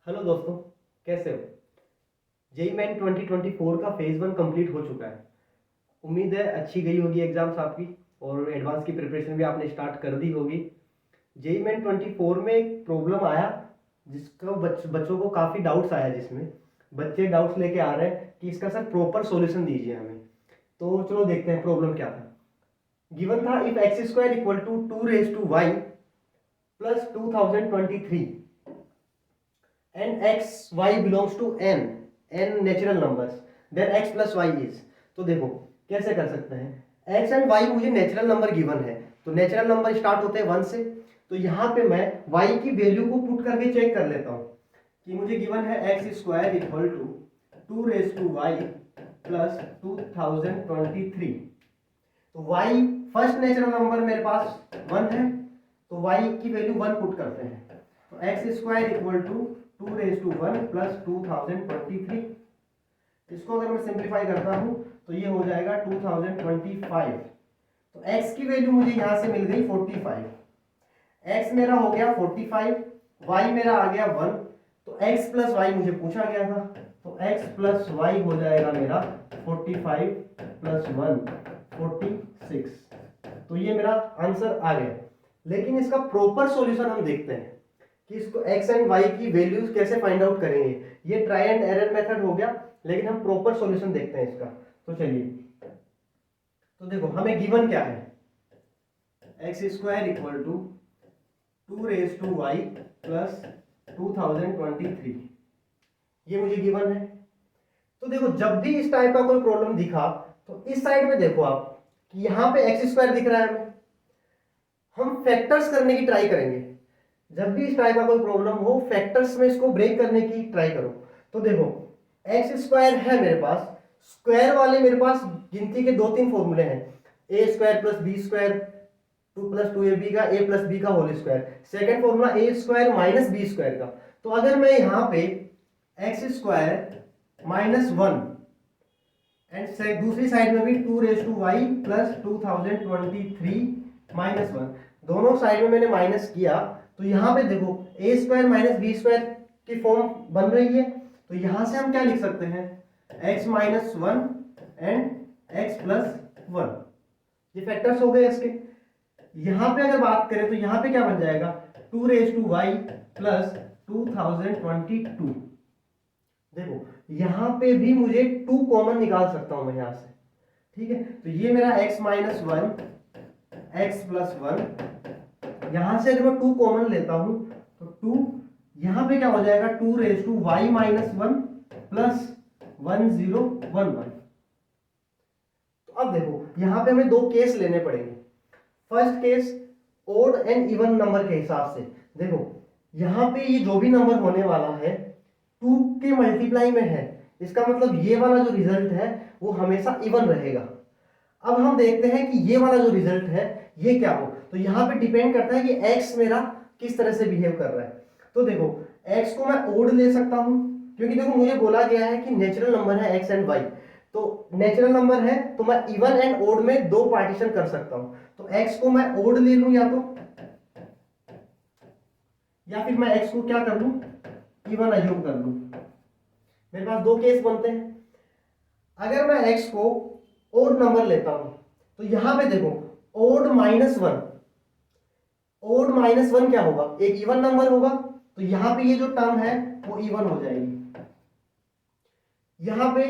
Hello दोस्तों, कैसे हो? जेई मेन 2024 का फेज़ 1 कंप्लीट हो चुका है। उम्मीद है अच्छी गई होगी एग्ज़ाम्स आपकी और एडवांस की प्रिपरेशन भी आपने स्टार्ट कर दी होगी। जेई मेन 24 में एक प्रॉब्लम आया जिसको बच्चों को काफ़ी डाउट्स आया, जिसमें बच्चे डाउट्स लेके आ रहे हैं कि इसका सर प्रॉपर सॉल्यूशन दीजिए हमें। तो चलो देखते हैं प्रॉब्लम क्या था। गिवन था if x square equal to 2 raised to y plus 2023 and x y belongs to n natural numbers, then x plus y is. तो देखो कैसे कर सकते हैं। x एंड y मुझे नेचुरल नंबर गिवन है, तो नेचुरल नंबर स्टार्ट होते हैं 1 से। तो यहाँ पे मैं y की वैल्यू को पुट करके चेक कर लेता हूँ कि मुझे गिवन है x square equal to 2 raised to y plus 2023। तो y फर्स्ट नेचुरल नंबर मेरे पास 1 है, तो y की वैल्यू 1 पुट करते हैं। तो x square equal to 2 raised to 1 plus 2023। इसको अगर मैं सिंप्लीफाई करता हूं तो ये हो जाएगा 2025। तो x की वैल्यू मुझे यहां से मिल गई 45। x मेरा हो गया 45, y मेरा आ गया 1। तो x प्लस वाई मुझे पूछा गया था, तो x प्लस वाई हो जाएगा मेरा 45 प्लस 1 46। तो ये मेरा आंसर आ गया। लेकिन इसका प्रॉपर सॉल्यूशन हम देखते हैं कि इसको x एंड y की वैल्यूज कैसे फाइंड आउट करेंगे। ये ट्राई एंड एरर मेथड हो गया, लेकिन हम प्रॉपर सॉल्यूशन देखते हैं इसका। तो चलिए, तो देखो हमें गिवन क्या है, x square equal to 2 raised to y plus 2023, ये मुझे गिवन है। तो देखो जब भी इस टाइप का कोई प्रॉब्लम दिखा तो इस साइड में देखो आप कि यहां पे एक्स स्क्वायर दिख रहा है हमें, हम फैक्टर्स करने की ट्राई करेंगे। जब भी इस टाइप का कोई प्रॉब्लम हो फैक्टर्स में इसको ब्रेक करने की ट्राई करो। तो देखो एक्स स्क्वायर है मेरे पास, स्क्वायर वाले मेरे पास गिनती के 2-3 फॉर्मूले हैं, A square plus B square 2 plus 2ab का a प्लस b का whole square. Second formula A square minus B square का। तो अगर मैं यहाँ पे एक्स स्क्वायर माइनस 1 एंड दूसरी साइड में भी 2 raised to y plus 2023 minus 1, दोनों साइड में मैंने माइनस किया तो यहाँ पे देखो ए स्क्वायर माइनस बी स्क्वायर की फॉर्म बन रही है। तो यहां से हम क्या लिख सकते हैं, x minus 1 and x plus 1, ये फैक्टर्स हो गए इसके। यहां पे अगर बात करें तो यहां पे क्या बन जाएगा 2 raised to y प्लस 2022। देखो यहां पे भी मुझे 2 कॉमन निकाल सकता हूं मैं यहां से, ठीक है। तो ये मेरा x माइनस 1 x प्लस 1, यहां से अगर मैं 2 कॉमन लेता हूं तो 2, यहां पे क्या हो जाएगा 2 raised to y minus 1 plus 1011। तो अब देखो यहां पे हमें 2 केस लेने पड़ेंगे। First case odd and even number के हिसाब से। देखो यहां पे ये जो भी नंबर होने वाला है 2 के मल्टीप्लाई में है, इसका मतलब ये वाला जो रिजल्ट है वो हमेशा इवन रहेगा। अब हम देखते हैं कि ये वाला जो रिजल्ट है ये क्या हो। तो यहाँ पे डिपेंड करता है कि x मेरा किस तरह से बिहेव कर रहा है। तो देखो x को मैं ओड ले सकता हूं, क्योंकि देखो मुझे बोला गया है कि नेचुरल नंबर है x एंड y। तो नेचुरल नंबर है तो मैं इवन एंड ओड में 2 पार्टीशन कर सकता हूं। तो x को मैं ओड ले लूं या फिर मैं x को क्या कर लूं, इवन अज्यूम कर लूं। मेरे पास 2 केस बनते हैं। अगर मैं x को ओड नंबर लेता हूं तो यहां पे देखो ओड माइनस 1, ओड माइनस 1 क्या होगा, एक इवन नंबर होगा। तो यहां पे ये जो टर्म है वो इवन हो जाएगी। यहां पे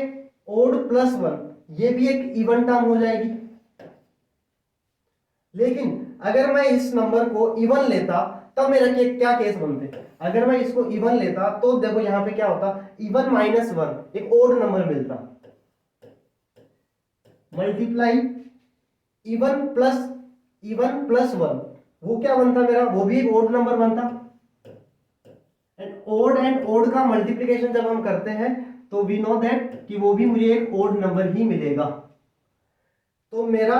ओड प्लस 1 ये भी एक इवन टर्म हो जाएगी। लेकिन अगर मैं इस नंबर को इवन लेता तब मेरा क्या केस बनते, अगर मैं इसको इवन लेता तो देखो यहां पे क्या होता, इवन माइनस 1 एक ओड नंबर मिलता, मल्टीप्लाई इवन प्लस 1 वो क्या बनता मेरा, वो भी एक ओड नंबर बनता। एंड ओड का मल्टीप्लिकेशन जब हम करते हैं तो वी नो दैट कि वो भी मुझे एक ओड नंबर ही मिलेगा। तो मेरा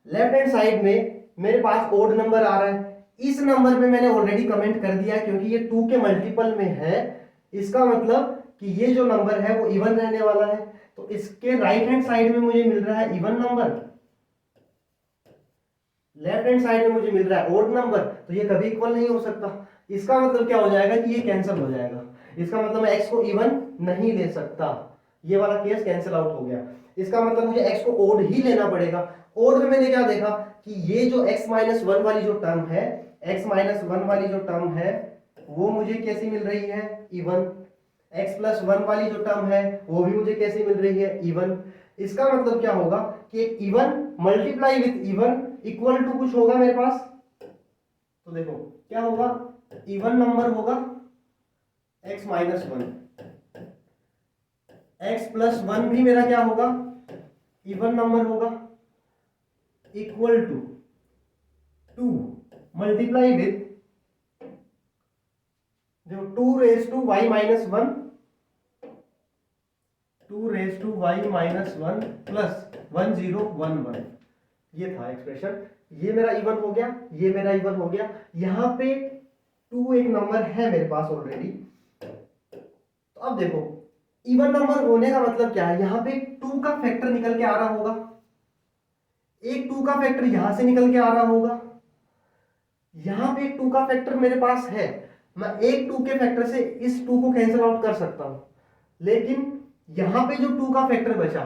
लेफ्ट हैंड साइड में मेरे पास ओड नंबर आ रहा है। इस नंबर पे मैंने ऑलरेडी कमेंट कर दिया क्योंकि ये 2 के मल्टीपल में है, इसका मतलब कि ये जो नंबर है वो इवन रहने वाला है। तो इसके राइट हैंड साइड में मुझे मिल रहा है even number, left hand side में मुझे मिल रहा है ओड नंबर, तो ये कभी इक्वल नहीं हो सकता। इसका मतलब क्या हो जाएगा कि ये कैंसिल हो जाएगा। इसका मतलब मैं x को इवन नहीं ले सकता, ये वाला केस कैंसिल आउट हो गया। इसका मतलब मुझे x को ओड ही लेना पड़ेगा। ओड में मैंने क्या देखा कि ये जो x माइनस वन वाली जो टर्म है, x माइनस वन वाली जो टर्म है वो मुझे कैसी मिल रही है, इवन। x प्लस वन वाली जो टर्म है वो भी मुझे कैसी मिल रही है, इवन। इसका मतलब क्या होगा कि एक even multiply with even equal to कुछ होगा मेरे पास। तो देखो क्या होगा, इवन नंबर होगा x minus one, x plus one भी मेरा क्या होगा, इवन नंबर होगा, इक्वल टू 2 मल्टीप्लाई विथ जो 2 raise to y minus one, 2 raise to y minus one plus 1011, ये था एक्सप्रेशन। ये मेरा इवन हो गया, ये मेरा इवन हो गया। यहां पे 2 एक नंबर है मेरे पास ऑलरेडी। तो अब देखो इवन नंबर होने का मतलब क्या है, यहां पे 2 का फैक्टर निकल के आ रहा होगा, एक 2 का फैक्टर यहां से निकल के आ रहा होगा, यहां पे एक 2 का फैक्टर मेरे पास है। मैं एक 2 के फैक्टर से इस 2 को कैंसिल आउट कर सकता हूं, लेकिन यहां पे जो 2 का फैक्टर बचा,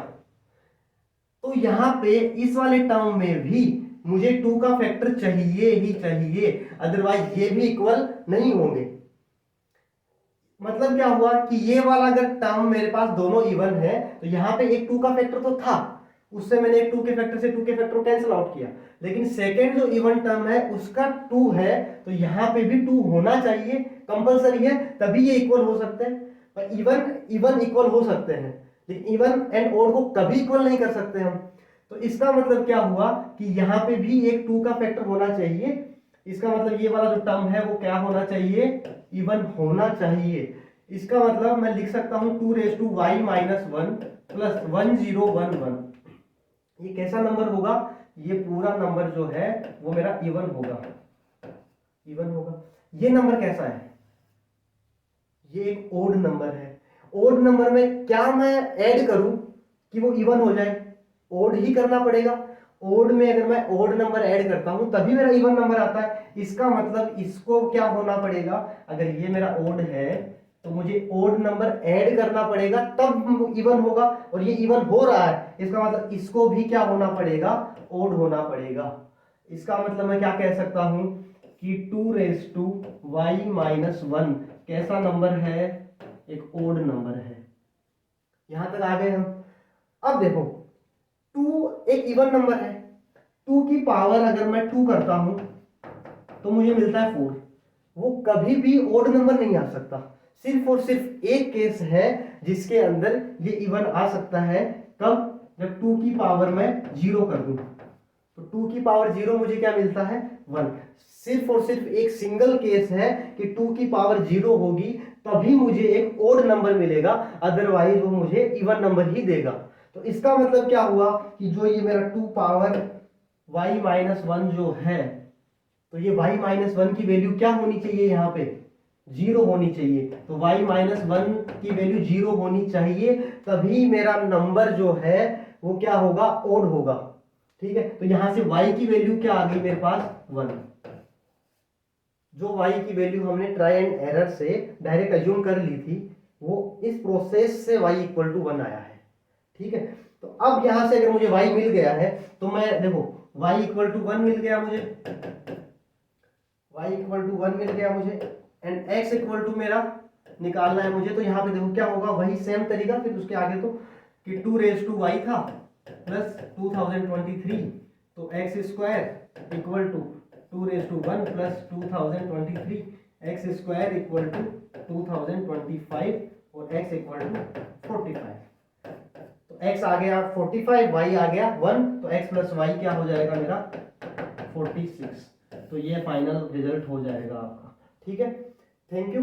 तो यहां पे इस वाले टर्म में भी मुझे 2 का फैक्टर चाहिए ही चाहिए, अदरवाइज ये भी इक्वल नहीं होंगे। मतलब क्या हुआ कि ये वाला अगर टर्म मेरे पास दोनों इवन है तो यहां पे एक 2 का फैक्टर तो था, उससे मैंने एक 2 के फैक्टर से 2 के फैक्टर को कैंसिल आउट किया, लेकिन सेकंड जो इवन टर्म है उसका 2 है, तो यहां पे भी 2 होना चाहिए, कंपलसरी है, तभी ये इक्वल हो सकते हैं। पर इवन इक्वल हो सकते हैं, लेकिन इवन एंड ओड को कभी इक्वल नहीं कर सकते हम। तो इसका मतलब क्या हुआ कि यहाँ पे भी एक 2 का फैक्टर होना चाहिए। इसका मतलब ये वाला जो टर्म है वो क्या होना चाहिए, इवन होना चाहिए। इसका मतलब मैं लिख सकता हूं 2 raise to y minus one plus 1011। ये कैसा नंबर होगा, ये पूरा नंबर जो है वो मेरा इवन होगा, इवन होगा। ये नंबर कैसा है, ये एक ओड नंबर है। ओड नंबर में क्या मैं ऐड करूं कि वो इवन हो जाए, ओड ही करना पड़ेगा। ओड में अगर मैं ओड नंबर ऐड करता हूं तभी मेरा इवन नंबर आता है। इसका मतलब इसको क्या होना पड़ेगा, अगर ये मेरा ओड है तो मुझे ओड नंबर ऐड करना पड़ेगा तब इवन होगा, और ये इवन हो रहा है, इसका मतलब इसको भी क्या होना पड़ेगा, ओड होना पड़ेगा। इसका मतलब मैं क्या कह सकता हूं कि 2 raise to y minus one कैसा नंबर है, एक ओड नंबर है। यहां तक आ गए हम। अब देखो 2 एक इवन नंबर है, 2 की पावर अगर मैं 2 करता हूं तो मुझे मिलता है 4। वो कभी भी ओड नंबर नहीं आ सकता, सिर्फ और सिर्फ एक केस है जिसके अंदर ये इवन आ सकता है, कब, जब 2 की पावर मैं 0 कर दूं। तो 2 की पावर 0 मुझे क्या मिलता है, 1। सिर्फ और सिर्फ एक सिंगल केस है कि 2 की पावर 0 होगी तभी मुझे एक ओड नंबर मिलेगा, अदरवाइज वो मुझे इवन नंबर ही देगा। तो इसका मतलब क्या हुआ कि जो ये मेरा 2 पावर y माइनस वन जो है, तो ये y माइनस वन की वैल्यू क्या होनी चाहिए, यहाँ पे 0 होनी चाहिए। तो y माइनस वन की वैल्यू 0 होनी चाहिए, तभी मेरा नंबर जो है वो क्या होगा, ओड होगा। ठीक है, तो यहां से y की वैल्यू क्या आ गई मेरे पास, 1। जो y की वैल्यू हमने ट्राई एंड एरर से डायरेक्ट अज्यूम कर ली थी, वो इस प्रोसेस से y इक्वल टू 1 आया है। ठीक है, तो अब यहां से अगर मुझे y मिल गया है तो मैं देखो y इक्वल टू 1 मिल गया मुझे, y इक्वल टू 1 मिल गया मुझे, एंड x इक्वल टू मेरा निकालना है मुझे। तो यहाँ पे देखो क्या होगा, वही सेम तरीका, फिर उसके आगे तो कि 2 रेज टू y था प्लस 2023, तो x square equal to 2 raise to 1 plus 2023, x square equal to 2025 और x इक्वल टू 45। तो x आ गया 45, y आ गया 1, तो x प्लस y क्या हो जाएगा मेरा 46। तो ये फाइनल रिजल्ट हो जाएगा आपका। ठीक है, थैंक यू।